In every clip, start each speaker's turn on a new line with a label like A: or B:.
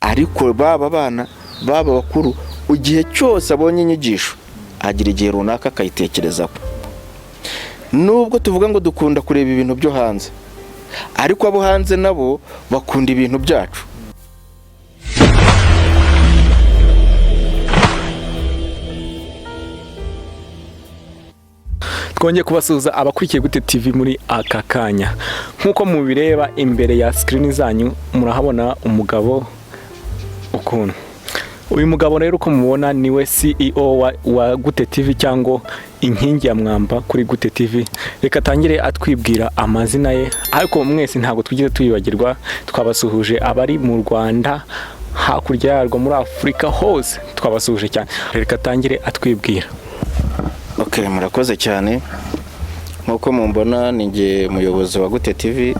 A: ariko baba bana baba bakuru igihe cyose abonye inyigisho agira igihe runaka akayitekerezaho. Nubwo tuvuga ngo dukunda kureba ibintu byo hanze, ariko abo hanze nabo bakunda ibintu byacu.
B: Twongeye kubasuhuza abakurikiye Gute TV muri aka kanya. Nkuko mubireba imbere ya screen zanyu murahabona umugabo ukuntu. Uyu mugabo rero uko mubona niwe CEO wa Gute TV cyangwa inkingi ya mwamba kuri Gute TV. Reka tangire atwibwira amazina ye, ariko mwese ntago twigize tuyibagirwa. Twabasuhuje abari mu Rwanda, hakurya yarwo muri Afrika hose twabasuhuje cyane. Reka tangire atwibwira.
A: Okay, murakoze cyane. Nkuko mumbona ninjye muyobozi wa Gute TV.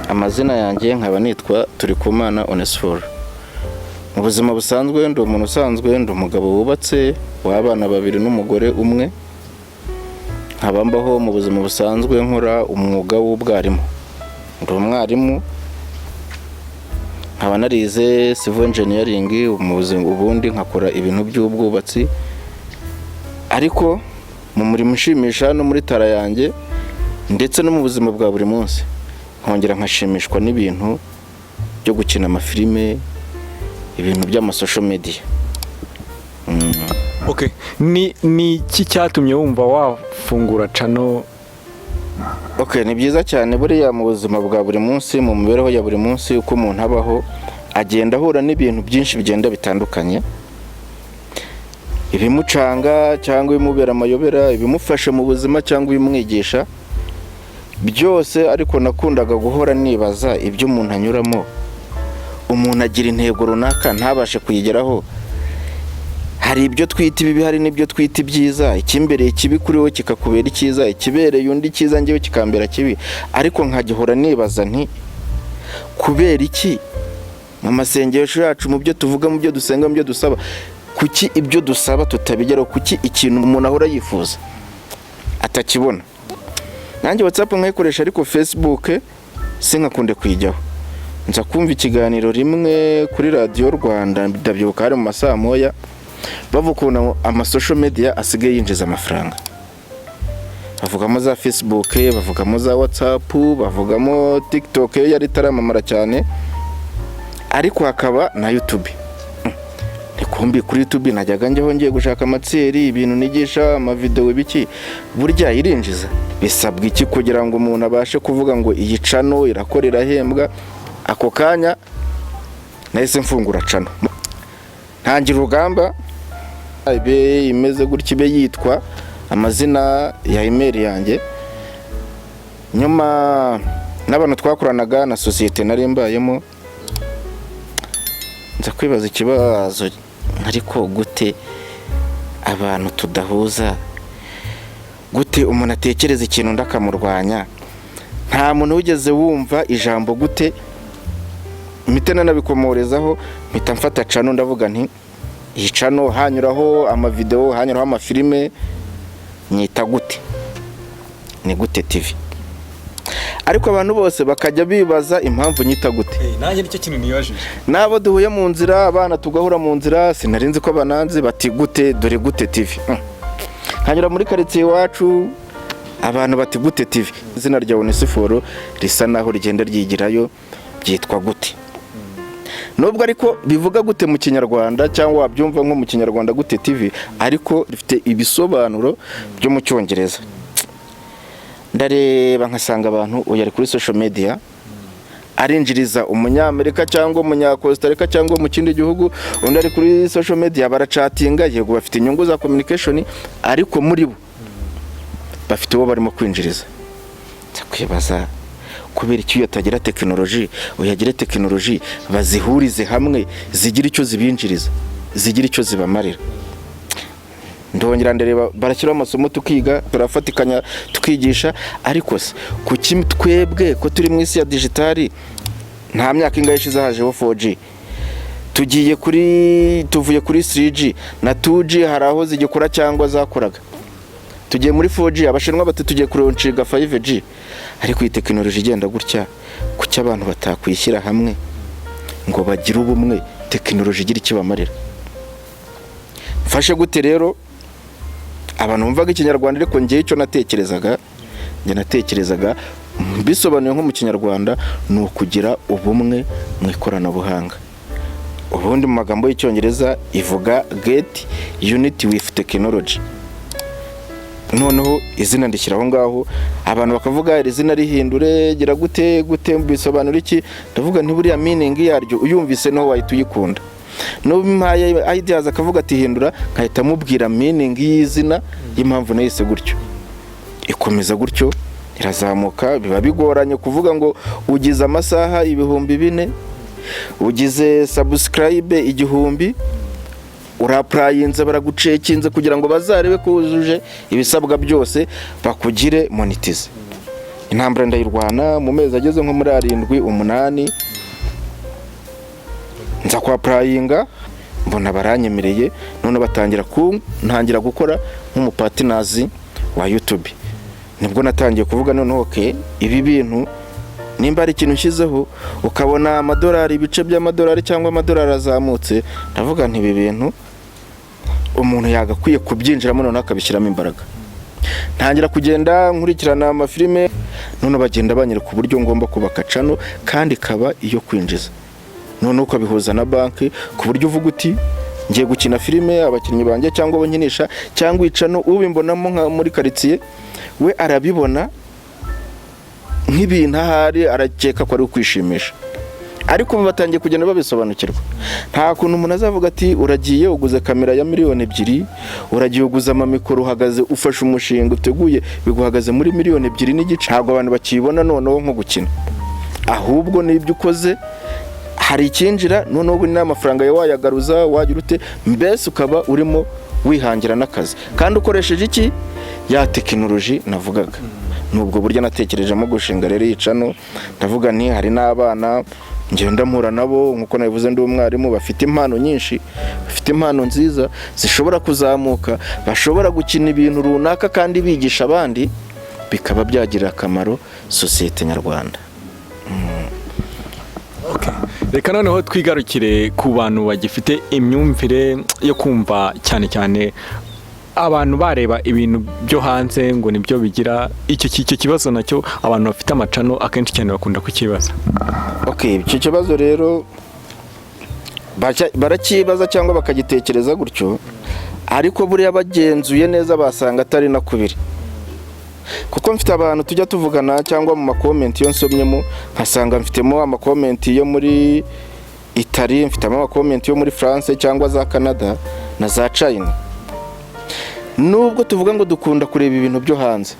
A: Amazina yanjye nkaba nitwa Turikumana Onesphore. Mu buzima busanzwe ndi umuntu usanzwe, ndi umugabo wubatse w'abana babiri n'umugore umwe. Nkaba mbaho mu buzima busanzwe nkora umwuga w'ubwarimu. Ndi umwarimu. Nkaba narize civil engineering, ubundi nkakora ibintu by'ubwubatsi. Ariko mu murimo ushimisha no muri tara yanjye ndetse no mu buzima bwa buri munsi nkongera nkashimishwa n'ibintu byo gukina amafilime, ibintu by'amasocial media.
B: Okay, ni iki cyatumye wumva wafungura channel?
A: Okay, ni byiza cyane buriya mu buzima bwa buri munsi, mu mibereho ya buri munsi uko umuntu abaho agenda ahura n'ibintu byinshi bigenda bitandukanye. Ibimucanga cyangwa ibimubera amayobera, ibimufasha mu buzima cyangwa ibimwigisha byose. Ariko nakundaga guhora nibaza ibyo umuntu anyuramo. Umuntu agira intego runaka ntabashe kuyigeraho. Hari ibyo twita ibibi, hari n'ibyo twita ibyiza. Ikimbereye kibi kuri we kikakubera icyiza, ikibereye undi cyiza ngewe kikambera kibi. Ariko nkagihora nibaza nti kubera iki mu masengesho yacu, mu byo tuvuga, mu byo dusenga, mu byo dusaba, kuki ibyo dusaba tutabigeraho? Kuki ikintu umuntu ahora yifuza atakibona? Nanjye WhatsApp nkayikoresha, ariko Facebook sinkakunde kuyijyaho. Nza kumva ikiganiro rimwe kuri Radio Rwanda, ndabyibuka hari mu masaha moya, bavukuna amasocial media asigaye yinjiza amafaranga. Bavugamo za Facebook, bavugamo za WhatsApp, bavugamo TikTok yari taramamara cyane, ariko hakaba na YouTube. Kumbi kuri YouTube najyaga njyeho ngiye gushaka amatseri, ibintu nigisha, amavideo ibiki, burya irinjiza. Bisabwa iki kugira ngo umuntu abashe kuvuga ngo iyi channel irakorera hembwa? Ako kanya nahise mfungura channel, ntangira urugamba. Ibe imeze gutya, ibe yitwa amazina ya email yanjye. Nyuma n'abantu twakoranaga na societe nari mbayemo, nza kwibaza ikibazo, ariko gute abantu tudahuza? Gute umuntu atekereza ikintu ndakamurwanya? Nta muntu wigeze wumva ijambo gute. Mitena nabikomorezaho, mpita mfata channel ndavuga nti iyi channel hanyuraho amavideo, hanyuraho amafilime, nyita Gute, ni Gute TV. Ariko abantu bose bakajya bibaza impamvu nyita Gute.
B: Nanjye nicyo kintu niyajije.
A: Nabo duhuye mu nzira, abana tugahura mu nzira, sinarinzi ko bananze bati Gute, dore Gute TV. Hanyura muri quartier wacu abantu bati Gute TV. Izina rya Onesphore risa naho rigenda ryigirayo, byitwa Gute. Nubwo ariko bivuga Gute mu Kinyarwanda, cyangwa wabyumva nko mu Kinyarwanda Gute TV, ariko rifite ibisobanuro byo mu Cyongereza. Ndareba nkasanga abantu uyari kuri social media arinjiriza umunyamerika cyangwa umunyakosita Rica cyangwa mu kindi gihugu, undi ari kuri social media barachatinga, yego bafite inyungu za communication, ariko muri bo bafite uwo barimo kwinjiriza. Cyakwibaza kubera icyo yatagira technology, uyagira technology bazihurize hamwe, zigira icyo zibinjiriza, zigira icyo zibamarira. Ndongera ndareba barashyira amasomo tukiga, turafatikanya tukigisha, ariko se kuki twebwe ko turi mu isi ya digitali, nta myaka ingahe ishize hajeho 4G, tuvuye kuri 3G na 2G, hari aho zigikora cyangwa zakoraga, tugiye muri 4G, abashinwa bati tugiye kuronshiga 5G. Ariko iyi technology igenda gutya, kuki abantu batakwishyira hamwe ngo bagire ubumwe tekinoloji igira ikibamarira. Mfashe gute rero abantu bumvaga ikinyarwanda, ariko ngewe icyo natekerezaga bisobanuye nko mu kinyarwanda ni ukugira ubumwe mu ikoranabuhanga. Ubundi mu magambo y'icyongereza ivuga get unity with technology. Noneho izina ndishyiraho ngaho, abantu bakavuga iri zina rihindure gira gute bisobanura iki. Ndavuga nti buriya meaning yaryo uyumvise no wahita uyikunda. No bimpaye ideas akavuga ati hindura, nkahita mubwira meaning y'izina y'impamvu nahise gutyo. Ikomeza gutyo irazamuka, biba bigoranye kuvuga ngo ugize amasaha 4,000, ugize subscribe 1,000, urapurayinze baragucekinze kugira ngo bazarebe ko wujuje ibisabwa byose bakugire monetize. Intambara ndayirwana mu mezi ageze nko muri 7-8, nza kwa purayinga mbona baranyemereye, none ntangira gukora nk'umupatinazi wa YouTube. Nibwo natangiye kuvuga none okay, ibi bintu nimba ari ikintu nshyizeho ukabona amadolari, ibice by'amadolari cyangwa amadolari azamutse, ndavuga nti ibi bintu umuntu yagakwiye kubyinjiramo none akabishyiramo imbaraga. Ntangira kugenda nkurikirana amafilime, none bagenda banyereka uburyo ngomba kubaka channel kandi kaba iyo kwinjiza. None ukabihuza na banki ku buryo uvuga uti ngiye gukina filime, abakinnyi banjye cyangwa abanyinisha cyangwa icano ubimbonamo nka muri quartier, we arabibona nk'ibintu ahari arakeka ko ari ukwishimisha. Ariko batangiye kugenda babisobanukirwa. Nta kuntu umuntu azavuga ati uragiye uguze kamera ya 2,000,000, uragiye uguze amamikoro, uhagaze ufashe umushinga uteguye biguhagaze muri 2,000,000 n'igice. Ntabwo abantu bakibona noneho nko gukina, ahubwo n'ibyo ukoze hari ikinjira, noneho n'amafaranga yawe wayagaruza wagira ute, mbese ukaba urimo wihangira n'akazi kandi ukoresheje iki ya tekinoloji navugaga. Nubwo buryo natekerejemo gushinga rero yicano. Ndavuga nti hari n'abana ngenda mpura nabo, nkuko nabivuze ndi umwarimu, bafite impano nyinshi, bafite impano nziza zishobora kuzamuka, bashobora gukina ibintu runaka kandi bigisha abandi, bikaba byagirira akamaro sosiyete nyarwanda.
B: Okay. Reka noneho twigarukire ku bantu bagifite imyumvire yo kumva cyane cyane abantu bareba ibintu byo hanze ngo nibyo bigira icyo kibazo. Nacyo abantu bafite amacano akenshi cyane bakunda kukibaza.
A: Okay, icyo kibazo rero barakibaza cyangwa bakagitekereza gutyo, ariko buriya bagenzuye neza basanga atari na kubiri. Kuko mfite abantu tujya tuvugana cyangwa mu makomenti yo nsomyemo, nkasanga mfitemo amakomenti yo muri Italy, mfitemo amakomenti yo muri France cyangwa za Canada na za China. Nubwo tuvuga ngo dukunda kureba ibintu byo hanze,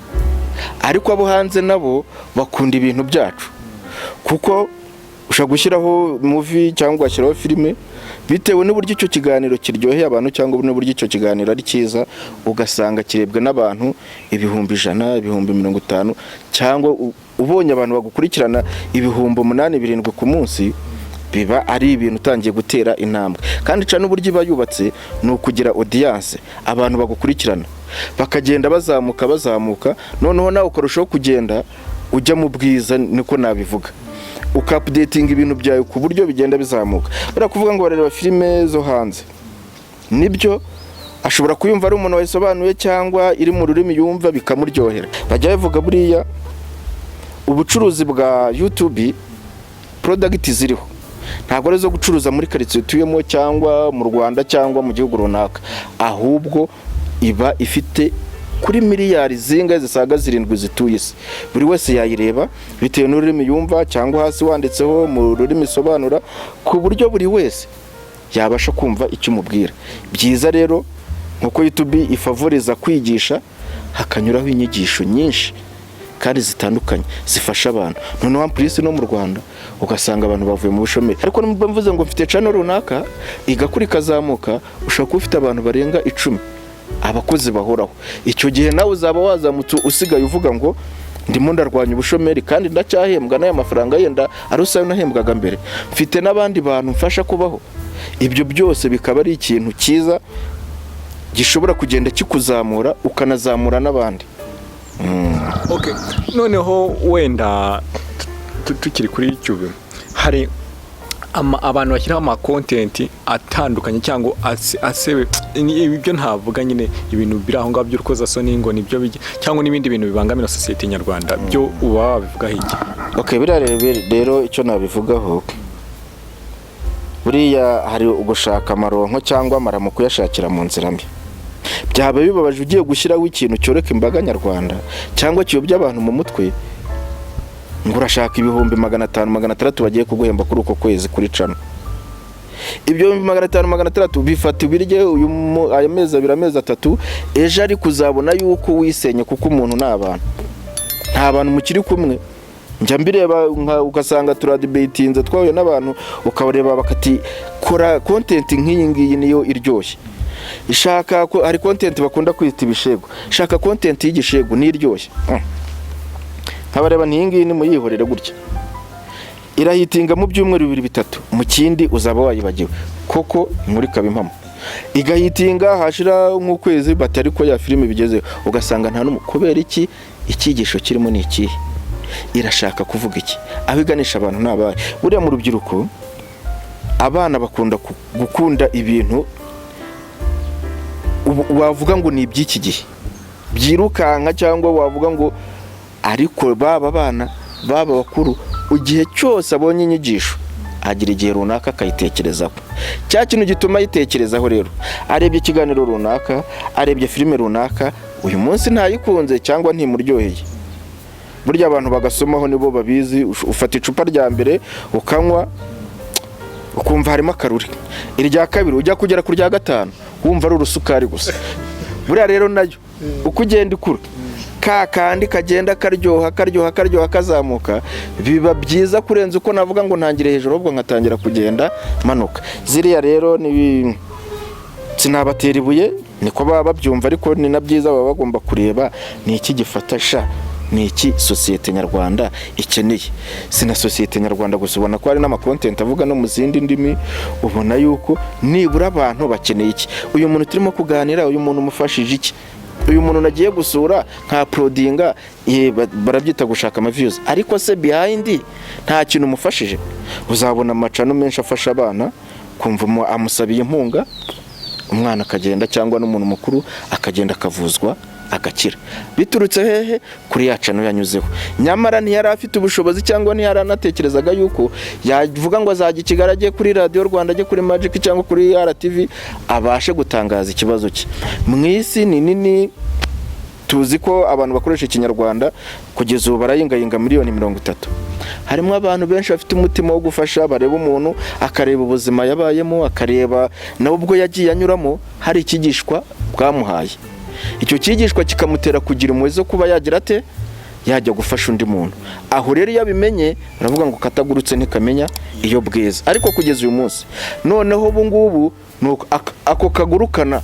A: ariko abo hanze nabo bakunda ibintu byacu. Kuko ushaka gushyiraho movie cyangwa ugashyiraho filime bitewe n'uburyo icyo kiganiro kiryoheye abantu cyangwa n'uburyo icyo kiganiro ari cyiza, ugasanga kirebwe n'abantu 100,000, 50,000, cyangwa ubonye abantu bagukurikirana 8,000-7,000 ku munsi, biba ari ibintu utangiye gutera intambwe. Kandi cyane uburyo iba yubatse ni ukugira audience, abantu bagukurikirana bakagenda bazamuka, noneho nawe ukarushaho kugenda ujya mu bwiza, niko nabivuga, ukapdating ibintu byawe ku buryo bigenda bizamuka. Bara kuvuga ngo bareba filime zo hanze, nibyo ashobora kuyumva ari umuntu wayisobanuye cyangwa iri mu rurimi yumva bikamuryohera. Bajya bavuga buriya ubucuruzi bwa YouTube product ziriho, ntabwo ari zo gucuruza muri quartier tuyemo cyangwa mu Rwanda cyangwa mu gihugu runaka, ahubwo iba ifite kuri miliyari zinga zisaga 7 zituye isi. Buri wese yayireba bitewe n'ururimi yumva cyangwa hasi wanditseho mu rurimi sobanura, ku buryo buri wese yabasha kumva icyo umubwira. Byiza rero nkuko YouTube ifavoriza kwigisha, hakanyuraho inyigisho nyinshi kandi zitandukanye zifasha abantu. Noneho ampulisi no mu Rwanda ugasanga abantu bavuye mu bushomeri. Ariko nimba mvuze ngo mfite channel runaka igakuri kazamuka, ushaka ko ufite abantu barenga 10 abakozi bahoraho, icyo gihe nawe uzaba wazamutse usigaye uvuga ngo ndimo ndarwanya ubushomeri kandi ndacyahembwa n'aya mafaranga yenda arusayo nahembwaga mbere, mfite n'abandi bantu mfasha kubaho. Ibyo byose bikaba ari ikintu cyiza gishobora kugenda kikuzamura ukanazamura n'abandi.
B: Okay, noneho wenda tukiri kuri YouTube, hari abantu bashyiraho amakontenti atandukanye cyangwa asebe ibyo ntavuga nyine ibintu biri aho ngaho by'urukozasoni ngo nibyo cyangwa n'ibindi bintu bibangamira sosiyete nyarwanda byo uba wabivugaho iki?
A: Okay, biriya rero icyo nabivugaho, buriya hari ugushaka amaronko cyangwa amara mu kuyashakira mu nzira mbi. Byaba bibabaje ugiye gushyiraho ikintu cyoreka imbaga nyarwanda cyangwa kiyobya abantu mu mutwe ngo urashaka ibihumbi 500 600 bagiye kuguhemba kuri uko kwezi kuri cano. Ibyo 500 600 bifata birye aya mezi 2 amezi 3, ejo ari kuzabona yuko wisenye kuko umuntu n'abantu nta bantu mukiri kumwe. Njya mbireba ugasanga turadibetinze twahuye n'abantu ukabareba bakati kora content nk'iyi ngiyi niyo iryoshye. Ishaka ko hari content bakunda kwita ibishego, shaka content y'igishego ni iryoshye. Nkabareba n'iyi ngiyi ni muyihorere gutya, irahitinga mu byumweru 2-3, mu kindi uzaba wayibagiwe. Koko muri kabimpamo igahitinga hashira nk'ukwezi batari ko ya filime bigezeho ugasanga nta kubera iki ikigisho kirimo ni iki, irashaka kuvuga iki, abiganisha abantu n'abaye. Buriya mu rubyiruko abana bakunda gukunda ibintu wavuga ngo ni iby'iki gihe byirukanka, cyangwa wavuga ngo ariko baba bana baba bakuru igihe cyose abonye inyigisho agira igihe runaka akayitekerezaho. Cya kintu gituma yitekerezaho rero, arebye ikiganiro runaka, arebye filime runaka, uyu munsi ntayikunze cyangwa ntimuryoheye. Burya abantu bagasomaho nibo babizi. Ufata icupa rya mbere ukanywa ukumva harimo akaruri, irya kabiri ujya kugera ku rya gatanu wumva ari urusukari gusa. Buriya rero nayo uko ugenda ikura kandi kagenda karyoha kazamuka, biba byiza kurenza uko navuga ngo ntangire hejuru ahubwo nkatangira kugenda manuka. Ziriya rero ni sinabatera ibuye, niko baba babyumva, ariko ni na byiza baba bagomba kureba ni iki gifatasha, ni iki sosiyete nyarwanda ikeneye. Sina sosiyete nyarwanda gusa, ubona ko hari n'amakontent avuga no mu zindi ndimi, ubona yuko nibura abantu bakeneye iki. Uyu muntu turimo kuganira, uyu muntu umufashije iki, uyu muntu nagiye gusura nka prodinga barabyita gushaka ama views, ariko se behind nta kintu umufashije. Uzabona amacano menshi afasha abana, kumva amusabiye impunga, umwana akagenda cyangwa n'umuntu mukuru akagenda akavuzwa agakira, biturutse hehe? Kuri yacano yanyuzeho. Nyamara ntiyari afite ubushobozi cyangwa ntiyari anatekerezaga yuko yavuga ngo azajya Kigali, agiye kuri Radio Rwanda, agiye kuri Magic cyangwa kuri RTV abashe gutangaza ikibazo cye. Mu isi ni nini, tuzi ko abantu bakoresha ikinyarwanda kugeza ubu barayingayinga miliyoni 30. Harimo abantu benshi bafite umutima wo gufasha, bareba umuntu akareba ubuzima yabayemo, akareba nawe ubwo yagiye anyuramo, hari ikigishwa bwamuhaye. Icyo kigishwa kikamutera kugira impuhwe zo kuba yagira ate, yajya gufasha undi muntu. Aho rero yabimenye baravuga ngo katagurutse ntikamenya iyo bweza. Ariko kugeza uyu munsi noneho ubu ngubu ako kagurukana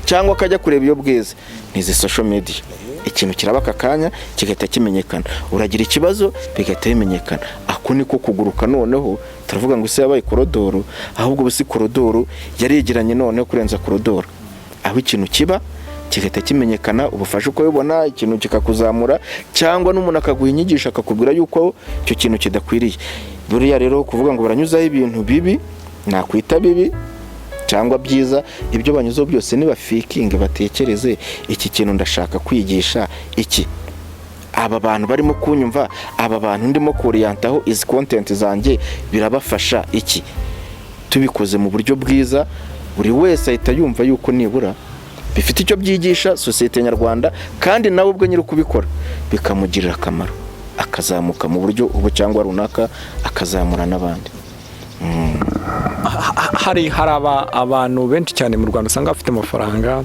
A: cyangwa kajya kureba iyo bweza nizi social media. Ikintu kiraba akanya kigahita kimenyekana, uragira ikibazo bigahita bimenyekana. Ako niko kuguruka. Noneho turavuga ngo ise yabaye korodoro, ahubwo busi korodoro yaregeranye noneho kurenza korodoro. Aho ikintu kiba kigahita kimenyekana, ubufasha uko ubona ikintu kikakuzamura, cyangwa n'umuntu akaguha inyigisho akakubwira yuko icyo kintu kidakwiriye. Buriya rero kuvuga ngo baranyuzaho ibintu bibi, nakwita bibi cyangwa byiza, ibyo banyuzo byose niba faking batekereze iki kintu ndashaka kwigisha iki. Aba bantu barimo kunyumva, aba bantu ndimo kuriyantaho izi content zanjye birabafasha iki. Tubikoze mu buryo bwiza, buri wese ahita yumva yuko nibura bifite icyo byigisha sosiyete nyarwanda, kandi nawe ubwo nyiri kubikora bikamugirira akamaro, akazamuka mu buryo ubu cyangwa runaka, akazamura n'abandi.
B: Hari abantu benshi cyane mu Rwanda usanga bafite amafaranga,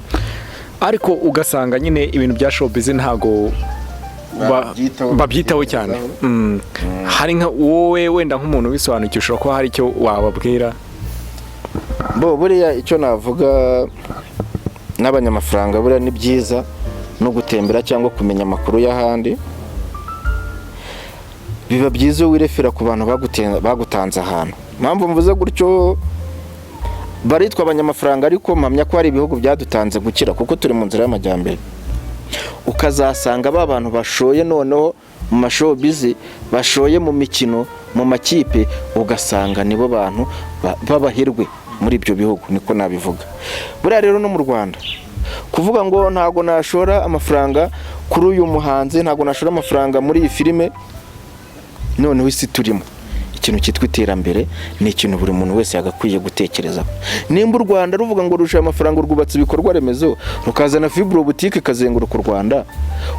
B: ariko ugasanga nyine ibintu bya showbiz ntago babyitaho cyane. Hari nka wowe wenda nk'umuntu bisobanukiye, ushobora kuba hari icyo wababwira?
A: Buriya icyo navuga, n'abanyamafaranga buriya ni byiza no gutembera cyangwa kumenya amakuru y'ahandi. Biba byiza wirefera ku bantu bagutanze ahantu. Mpamvu mvuze gutyo, baritwa abanyamafaranga, ariko mpamya ko hari ibihugu byadutanze gukira kuko turi mu nzira y'amajyambere. Ukazasanga ba bantu bashoye noneho mu mashowbiz bashoye mu mikino mu makipe ugasanga nibo bantu babahirwe muri ibyo bihugu, niko nabivuga. Buriya rero no mu Rwanda kuvuga ngo ntago nashora amafaranga kuri uyu muhanzi, ntago nashora amafaranga muri iyi filime, noneho isi turimo ikintu cyitwa iterambere ni ikintu buri muntu wese yagakwiye gutekereza. Nimba u Rwanda ruvuga ngo rusha amafaranga rwubatse ibikorwa remezo, rukazana fibre boutique kazenguruka u Rwanda,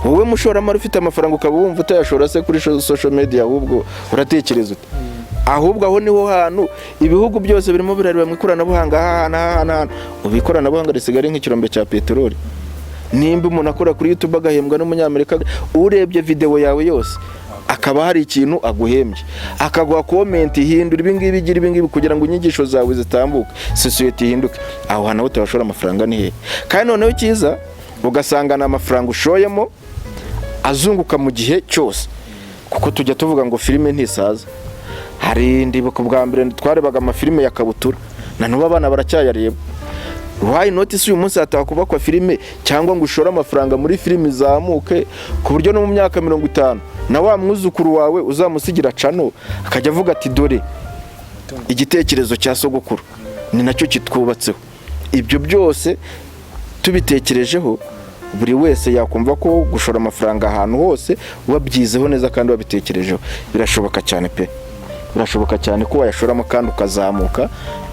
A: wowe mushoramari ufite amafaranga ukaba wumva utayashora se kuri social media, ahubwo uratekereza ute? Ahubwo aho niho hantu ibihugu byose birimo birareba mu ikoranabuhanga, hahana ubikoranabuhanga risigara nk'ikirombe cya peteroli. Nimba umuntu akora kuri YouTube agahembwa n'umunyamerika, urebye video yawe yose akaba hari ikintu aguhembye, akaguha comment hindura ibingibi gira ibingibi kugira ngo inyigisho zawe zitambuke, society ihinduke, aho hana utashora amafaranga ni he? Kandi noneho cyiza ugasanga na amafaranga ushoyemo azunguka mu gihe cyose, kuko tujya tuvuga ngo filime ntisaza. Hari ndibuka bwa mbere twarebaga amafilime ya kabutura, na n'ubu abana baracyayareba. Why not uyu munsi hatakubakwa filime cyangwa ngo ushore amafaranga muri filime zamuke ku buryo no mu myaka 50 na wa mwuzukuru wawe uzamusigira cano akajya avuga ati dore igitekerezo cya sogokuru ni nacyo kitwubatseho. Ibyo byose tubitekerejeho buri wese yakumva ko gushora amafaranga ahantu hose wabyizeho neza kandi wabitekerejeho birashoboka cyane pe. Birashoboka cyane ko wayashoramo kandi ukazamuka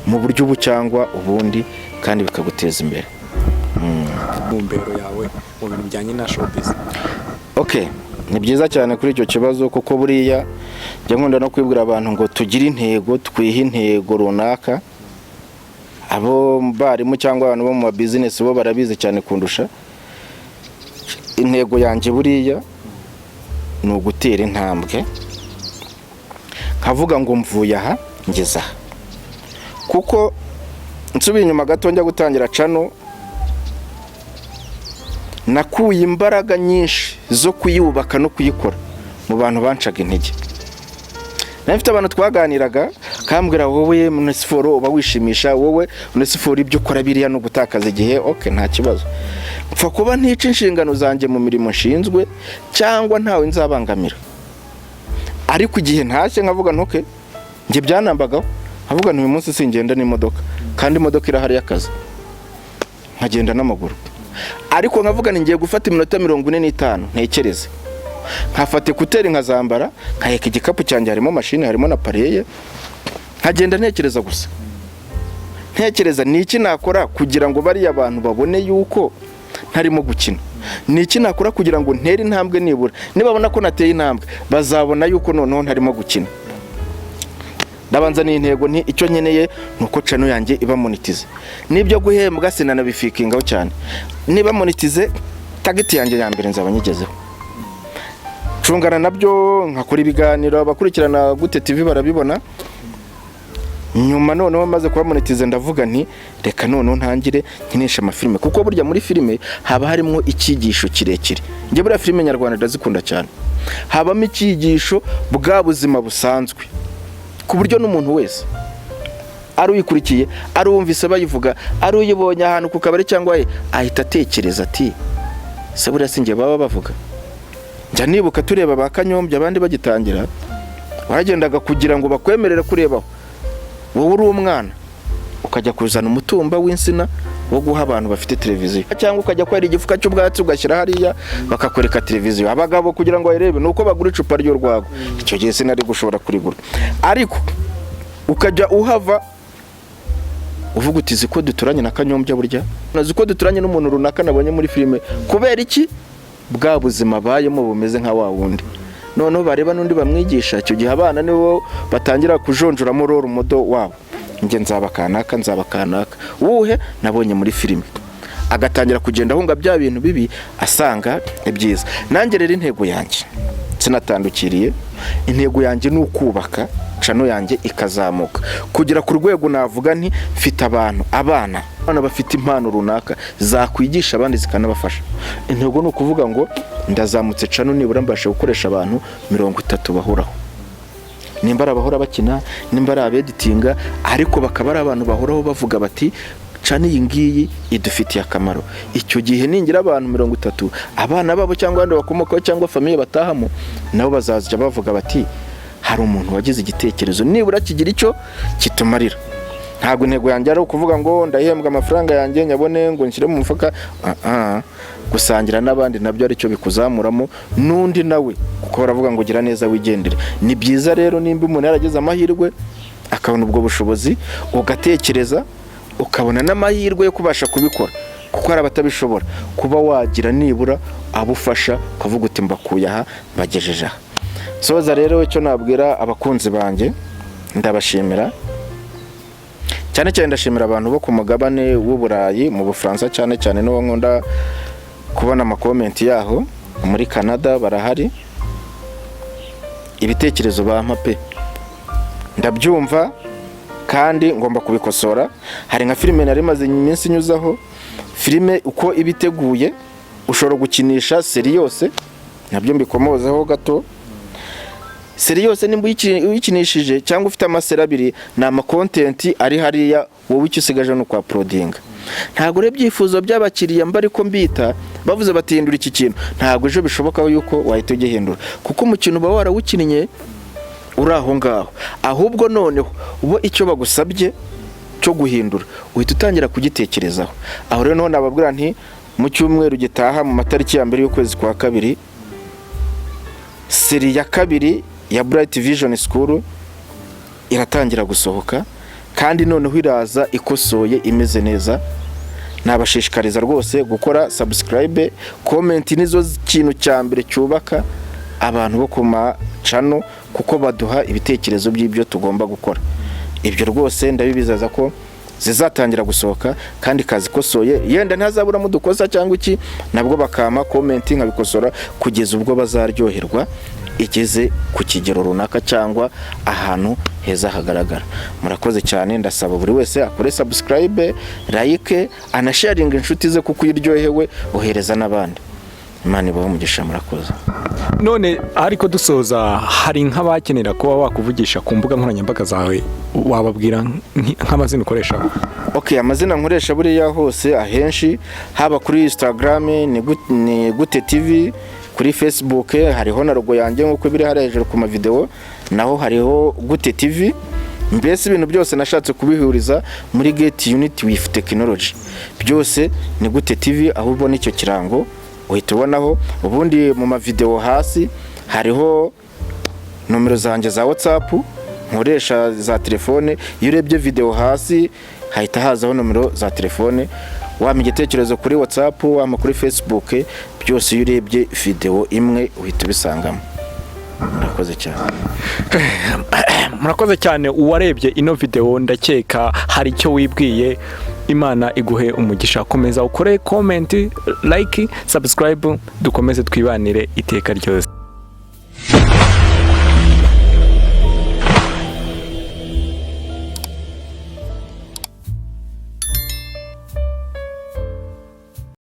A: mu buryo ubu cyangwa ubundi kandi bikaguteza imbere.
B: Mumbero yawe mu bintu bijyanye na showbiz.
A: Okay, ni byiza cyane kuri icyo kibazo, kuko buriya njya nkunda no kwibwira abantu ngo tugire intego, twihe intego runaka. Abo barimo cyangwa abantu bo mu business bo barabizi cyane kundusha. Intego yanjye buriya ni ugutera intambwe, kavuga ngo mvuye aha ngeze aha. Kuko nsubiye inyuma gato njya gutangira cano, nakuye imbaraga nyinshi zo kuyubaka no kuyikora mu bantu bancaga intege. Nafite abantu twaganiraga kambwira wowe Munesiforo uba wishimisha, wowe Munesiforo ibyo ukora biriya no gutakaza igihe. Okay, nta kibazo, mpfa kuba ntica inshingano zanjye mu mirimo nshinzwe cyangwa ntawe nzabangamira. Ariko igihe ntashye nkavuga ntoke nge byanambagaho, nkavuga uyu munsi singenda n'imodoka kandi imodoka irahari y'akazi, nkagenda n'amaguru. Ariko nkavuga ngiye gufata iminota 45 ntekereze, nkafate kuteri nkazambara, nkaheka igikapu cyanjye harimo mashine harimo na pareye, nkagenda ntekereza gusa. Ntekereza ni iki nakora kugira ngo bari abantu babone yuko ntarimo gukina, ni iki nakora kugira ngo ntere intambwe, nibura nibabona ko nateye intambwe bazabona yuko noneho ntarimo gukina. Ndabanza ni intego, nti icyo nkeneye nuko channel yanjye iba monetize. Nibyo guhembwa sinanabifikingaho cyane, niba monetize target yanjye ya mbere nzaba nyigezeho. Cungana nabyo nkakora ibiganiro, abakurikirana Gute TV barabibona. Nyuma noneho maze kuba monetize ndavuga nti reka noneho ntangire nkinisha amafilme, kuko burya muri filime haba harimo icyigisho kirekire. Nge buriya filime nyarwanda ndazikunda cyane, habamo icyigisho bwa buzima busanzwe, ku buryo n'umuntu wese ari uyikurikiye, ari wumvise bayivuga, ari uyibonye ahantu ku kabari cyangwa ahita atekereza ati se buriya singe baba bavuga. Njya nibuka tureba ba Kanyombya abandi bagitangira, wagendaga kugira ngo bakwemerere kurebaho. Wowe uri umwana ukajya kuzana umutumba w'insina wo guha abantu bafite televiziyo, cyangwa ukajya kwera igifuka cy'ubwatsi ugashyira hariya bakakwereka televiziyo. Abagabo kugira ngo bayirebe nuko bagura icupa ry'urwago, icyo gihe sinari gushobora kurigura. Ariko ukajya uhava uvuga uti ziko duturanye na Kanyombya, burya naziko duturanye n'umuntu runaka nabonye muri filime. Kubera iki? Bwa buzima bayemo bumeze nka wa wundi. Noneho bareba n'undi bamwigisha, icyo gihe abana nibo batangira kujonjoramo role model wabo. Nge nzaba kanaka uhe nabonye muri filime, agatangira kugenda ahunga bya bintu bibi asanga ibyiza. Nanjye rero intego yanjye sinatandukiriye, intego yanjye ni ukubaka channel yanjye ikazamuka kugira ku rwego navuga nti mfite abana bafite impano runaka zakwigisha abandi zikanabafasha. Intego ni ukuvuga ngo ndazamutse channel nibura mbashe gukoresha abantu 30 bahuraho, nimba ari abahora bakina, nimba ari abeditinga, ariko bakaba ari abantu bahoraho bavuga bati cana iyi ngiyi idufitiye akamaro. Icyo gihe ningira abantu 30 abana babo cyangwa abandi bakomokaho cyangwa famiye batahamo, nabo bazajya bavuga bati hari umuntu wagize igitekerezo nibura kigira icyo kitumarira. Ntabwo intego yanjye ari ukuvuga ngo ndahembwa amafaranga yanjye nyabone ngo nshyire mu mufuka. Gusangira n'abandi nabyo ari cyo bikuzamuramo n'undi nawe, kuko baravuga ngo gira neza wigendere. Ni byiza rero nimba umuntu yaragize amahirwe akabona ubwo bushobozi, ugatekereza ukabona n'amahirwe yo kubasha kubikora, kuko hari abatabishobora, kuba wagira nibura abufasha ukavuga uti mbakuye aha mbagejeje aha. Soza rero icyo nabwira abakunzi banjye, ndabashimira cyane cyane, ndashimira abantu bo ku mugabane w'Uburayi, mu Bufaransa cyane cyane, no nkunda kubona amakomenti yaho. Muri Canada barahari, ibitekerezo bampa pe ndabyumva kandi ngomba kubikosora. Hari nka filime nari maze iminsi nyuzaho, filime uko ibiteguye ushobora gukinisha seri yose, nabyo mbikomozaho gato. Seri yose nimba uyikinishije cyangwa ufite amaseri abiri, ni amakontenti ari hariya, wowe icyo usigaje no kwa prodinga. Ntabwo rero byifuzo by'abakiriya mba ariko mbita bavuze batihindura iki kintu, ntabwo ejo bishoboka yuko wahita ugihindura, kuko umukino uba warawukinnye uri aho ngaho. Ahubwo noneho ubo icyo bagusabye cyo guhindura uhita utangira kugitekerezaho. Aho rero nababwira nti mu cyumweru gitaha mu matariki ya mbere y'ukwezi kwa kabiri, seri ya kabiri ya Bright Vision School iratangira gusohoka, kandi noneho iraza ikosoye imeze neza. Nabashishikariza rwose gukora subscribe, comment nizo kintu cya mbere cyubaka abantu bo ku macano, kuko baduha ibitekerezo by'ibyo tugomba gukora. Ibyo rwose ndabibizaza ko zizatangira gusohoka, kandi kazikosoye, yenda ntazaburamo dukosa cyangwa iki, nabwo bakama comment nkabikosora kugeza ubwo bazaryoherwa igeze ku kigero runaka cyangwa ahantu heza hagaragara. Murakoze cyane, ndasaba buri wese akore subscribe, like, anasharinga inshuti ze, kuko iryohewe uhereza n'abandi. Imana ibahe umugisha, murakoze.
B: None ariko dusoza, hari nk'abakenera kuba wakuvugisha ku mbuga nkoranyambaga zawe, wababwira nk'amazina ukoresha?
A: Okay, amazina nkoresha buriya hose ahenshi, haba kuri Instagram ni Gute TV, kuri Facebook hariho na logo yanjye nk'uko biri hari hejuru ku mavideo, naho hariho Gute TV. Mbese ibintu byose nashatse kubihuriza muri Get Unity with Technology, byose ni Gute TV. aho ubona icyo kirango uhita ubonaho. Ubundi mu mavideo hasi hariho nomero zanjye za WhatsApp nkoresha za telefone. Iyo urebye video hasi hahita hazaho nomero za telefone, wampa igitekerezo kuri WhatsApp, wampa kuri Facebook, byose iyo urebye video imwe uhita ubisangamo. Murakoze cyane.
B: Murakoze cyane. Uwarebye ino video ndakeka hari icyo wibwiye. Imana iguhe umugisha. Komeza ukore comment, like, subscribe, dukomeze twibanire iteka ryose.